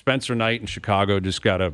Spencer Knight in Chicago just got a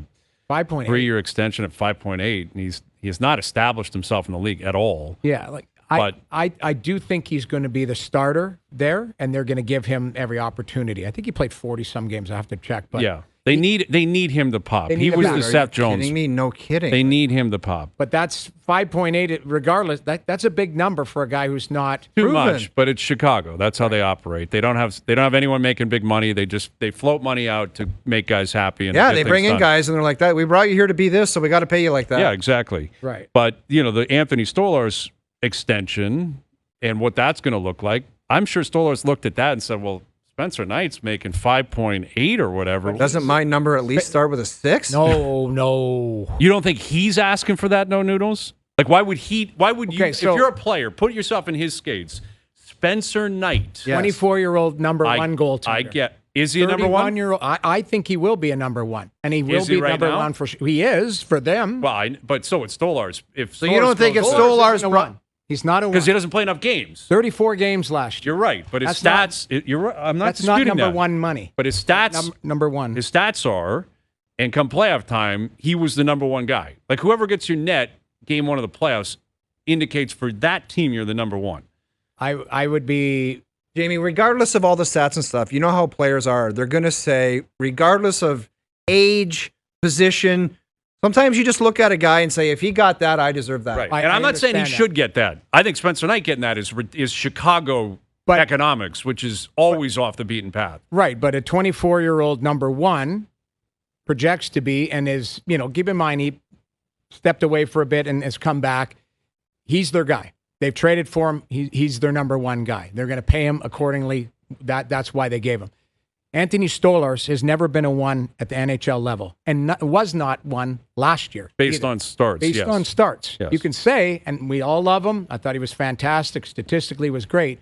5.8 3-year extension at 5.8, and he has not established himself in the league at all. Yeah, I do think he's going to be the starter there, and they're going to give him every opportunity. I think he played 40-some games. I have to check. But yeah, they need him to pop. He was the Seth Jones. Kidding me? No kidding. They need him to pop. But that's 5.8. Regardless, that's a big number for a guy who's not Too proven. much. But it's Chicago. That's how they operate. They don't have anyone making big money. They float money out to make guys happy. And they bring in guys and they're like that. We brought you here to be this, so we got to pay you like that. Yeah, exactly. Right. But the Anthony Stolarz extension and what that's going to look like. I'm sure Stolarz looked at that and said, well, Spencer Knight's making 5.8 or whatever. Doesn't my number at least start with a 6? No. You don't think he's asking for that, no noodles? Like, why would you, if you're a player, put yourself in his skates. Spencer Knight. 24-year-old number one goaltender. Is he a number one? 31-year-old. I think he will be a number one. And he will be right number now? one for sure. He is for them. Well, but so it's Stolarz. So you don't think if Stolarz one? He's not a one. Because he doesn't play enough games. 34 games last year. You're right, but his stats. You're right. I'm not That's disputing not number that. one money. But his stats. Number one. His stats are, and come playoff time, he was the number one guy. Like whoever gets your net game one of the playoffs indicates for that team you're the number one. I would be. Jamie, regardless of all the stats and stuff, you know how players are. They're going to say, regardless of age, position, sometimes you just look at a guy and say, if he got that, I deserve that. Right. And I'm not saying he should get that. I think Spencer Knight getting that is Chicago economics, which is always off the beaten path. Right, but a 24-year-old number one projects to be and is, keep in mind he stepped away for a bit and has come back. He's their guy. They've traded for him. He's their number one guy. They're going to pay him accordingly. That's why they gave him. Anthony Stolarz has never been a one at the NHL level and was not one last year. Based on starts. Based on starts. Yes. You can say, and we all love him. I thought he was fantastic. Statistically was great.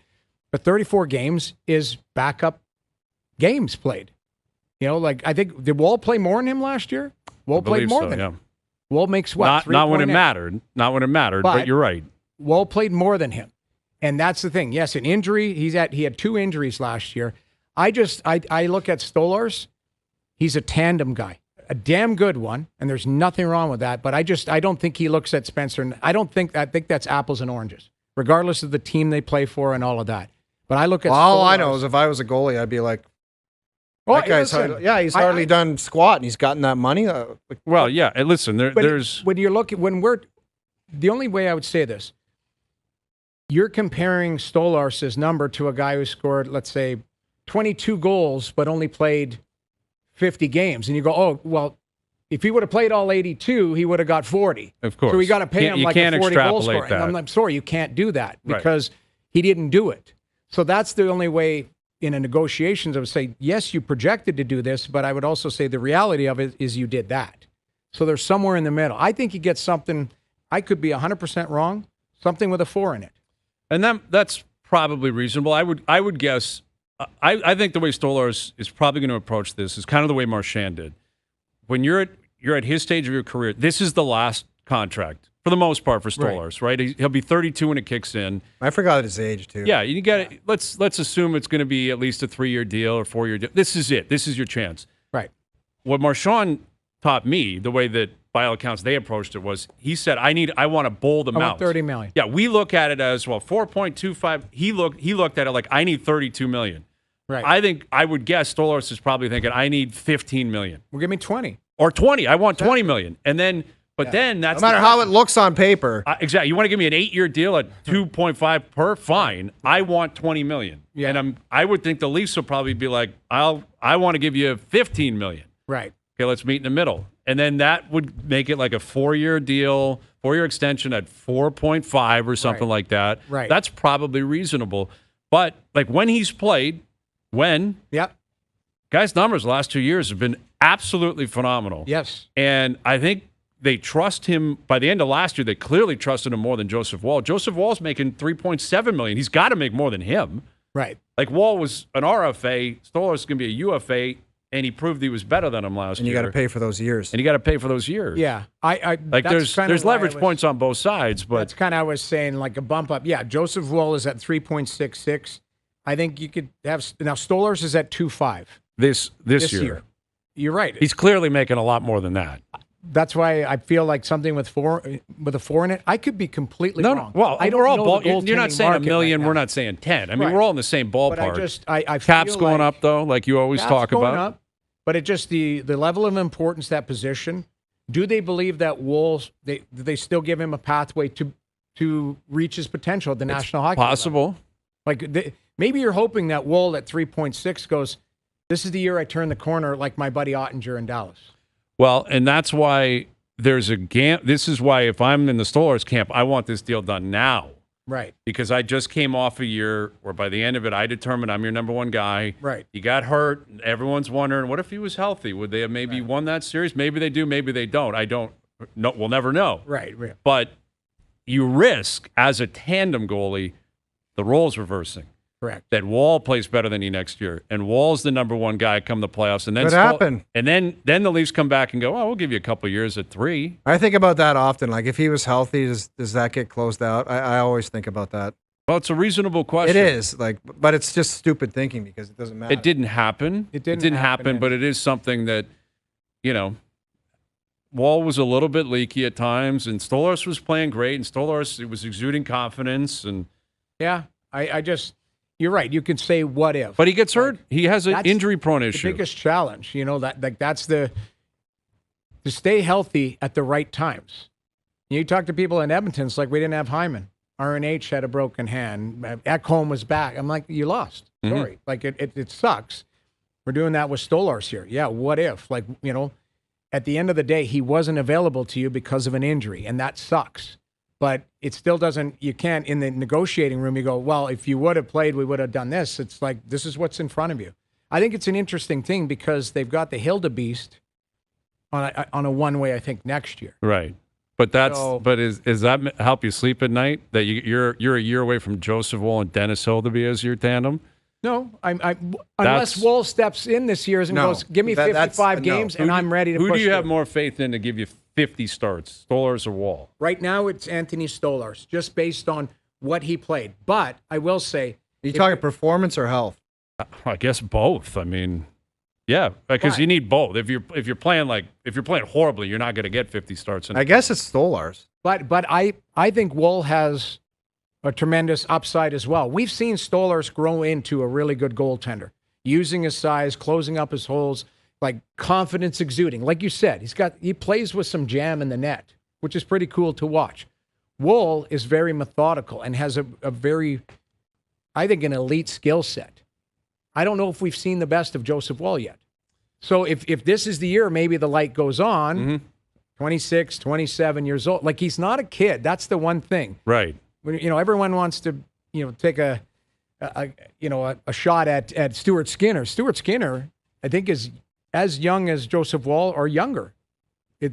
But 34 games is backup games played. I think, did Wall play more than him last year? Wall played more than him. Wall makes what? Not when it mattered. Not when it mattered, but you're right. Wall played more than him. And that's the thing. Yes, an injury. He had 2 injuries last year. I look at Stolarz. He's a tandem guy, a damn good one, and there's nothing wrong with that. But I don't think he looks at Spencer. I think that's apples and oranges, regardless of the team they play for and all of that. But I look at all Stolarz, I know is if I was a goalie, I'd be like, that guy's he's hardly done squat, and he's gotten that money. Well, yeah. And listen, there's when you're looking the only way I would say this. You're comparing Stolarz's number to a guy who scored, let's say, 22 goals but only played 50 games. And you go, oh, well, if he would have played all 82, he would have got 40. Of course. So we got to pay him like a 40-goal scorer. That. And I'm sorry, you can't do that because he didn't do it. So that's the only way in a negotiations I would say, yes, you projected to do this, but I would also say the reality of it is you did that. So there's somewhere in the middle. I think you get something, I could be 100% wrong, something with a 4 in it. And that's probably reasonable. I would guess. I think the way Stolarz is probably going to approach this is kind of the way Marchand did. When you're at his stage of your career, this is the last contract for the most part for Stolarz, right? He'll be 32 when it kicks in. I forgot his age too. Yeah, you got it. Let's assume it's going to be at least a 3-year deal or 4-year deal. This is it. This is your chance. Right. What Marchand taught me, the way that by all accounts they approached it was, he said, I want to bowl them out. $30 million. Yeah, we look at it as, well, 4.25. He looked at it like, I need $32 million. Right. I would guess Stolarz is probably thinking, I need $15 million. Well, give me 20. Or 20. I want $20 million. And then, then that's no matter how it looks on paper. Exactly. You want to give me an 8-year deal at 2.5 per? Fine. I want $20 million. Yeah. And I would think the Leafs will probably be like, I want to give you $15 million. Right. Okay, let's meet in the middle. And then that would make it like a 4-year deal, 4-year extension at 4.5 or something like that. Right. That's probably reasonable. But like when he's played, guy's numbers the last 2 years have been absolutely phenomenal. Yes. And I think they trust him. By the end of last year, they clearly trusted him more than Joseph Woll. Joseph Woll's making $3.7 million. He's got to make more than him. Right. Like Woll was an RFA. Stolarz is going to be a UFA. And he proved he was better than him last year. And you got to pay for those years. Yeah, there's leverage points on both sides, but that's kind of I was saying like a bump up. Yeah, Joseph Woll is at 3.66. I think you could have now. Stolarz is at 2.5 this year. you're right. He's clearly making a lot more than that. That's why I feel like something with a 4 in it. I could be completely wrong. Well, I don't we're all know the you're not goaltending saying a market million. right we're now. not saying 10. I mean, Right. we're all in the same ballpark. But I Cap's feel going like up though, like you always Cap's talk going about. up, but it just the level of importance that position. Do they believe that Wolves they still give him a pathway to reach his potential at the National Hockey League Possible. level? Like maybe you're hoping that Woll at 3.6 goes, this is the year I turn the corner like my buddy Ottinger in Dallas. Well, and that's why there's a this is why if I'm in the Stolarz camp, I want this deal done now. Right. Because I just came off a year where by the end of it, I determined I'm your number one guy. Right. He got hurt. Everyone's wondering, what if he was healthy? Would they have maybe won that series? Maybe they do. Maybe they don't. I don't know. We'll never know. Right. But you risk, as a tandem goalie, the roles reversing. Correct. That Wall plays better than you next year, and Wall's the number one guy come the playoffs, and then Could happen. And then the Leafs come back and go, "Oh, we'll give you a couple years at 3." I think about that often. Like, if he was healthy, does that get closed out? I always think about that. Well, it's a reasonable question. It is, like, but it's just stupid thinking because it doesn't matter. It didn't happen. It didn't happen, but it is something that, Wall was a little bit leaky at times, and Stolarz was playing great, and Stolarz was exuding confidence, and yeah, I just. You're right. You could say what if, but he gets hurt. He has an injury-prone the issue. biggest challenge, that's to stay healthy at the right times. You talk to people in Edmonton, it's like we didn't have Hyman. RNH had a broken hand. Ekholm was back. I'm like, you lost. Sorry. Like it sucks. We're doing that with Stolarz here. Yeah. What if? Like, at the end of the day, he wasn't available to you because of an injury, and that sucks. But it still doesn't, you can't, in the negotiating room, you go, well, if you would have played, we would have done this. It's like, this is what's in front of you. I think it's an interesting thing because they've got the Hildebeest on a one-way, I think, next year. Right. But is that help you sleep at night? That you're a year away from Joseph Woll and Dennis Hildeby as your tandem? No, unless Woll steps in this year and goes, give me 55 games and I'm ready to push. Who do you have more faith in to give you 50 starts, Stolarz or Woll? Right now, it's Anthony Stolarz, just based on what he played. But I will say, are you talking performance or health? I guess both. I mean, yeah, because you need both. If you're playing horribly, you're not going to get 50 starts. I guess it's Stolarz. But I think Woll has a tremendous upside as well. We've seen Stolarz grow into a really good goaltender, using his size, closing up his holes, like confidence exuding. Like you said, he plays with some jam in the net, which is pretty cool to watch. Woll is very methodical and has a very, I think, an elite skill set. I don't know if we've seen the best of Joseph Woll yet. So if this is the year, maybe the light goes on, 26, 27 years old. Like, he's not a kid. That's the one thing. Right. When, everyone wants to, take a shot at Stuart Skinner. Stuart Skinner, I think, is as young as Joseph Woll or younger.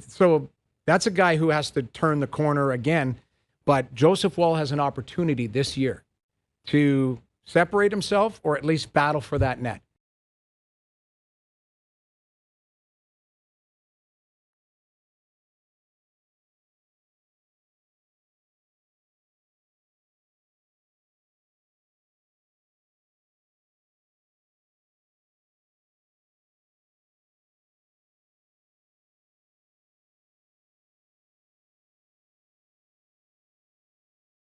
So that's a guy who has to turn the corner again. But Joseph Woll has an opportunity this year to separate himself or at least battle for that net.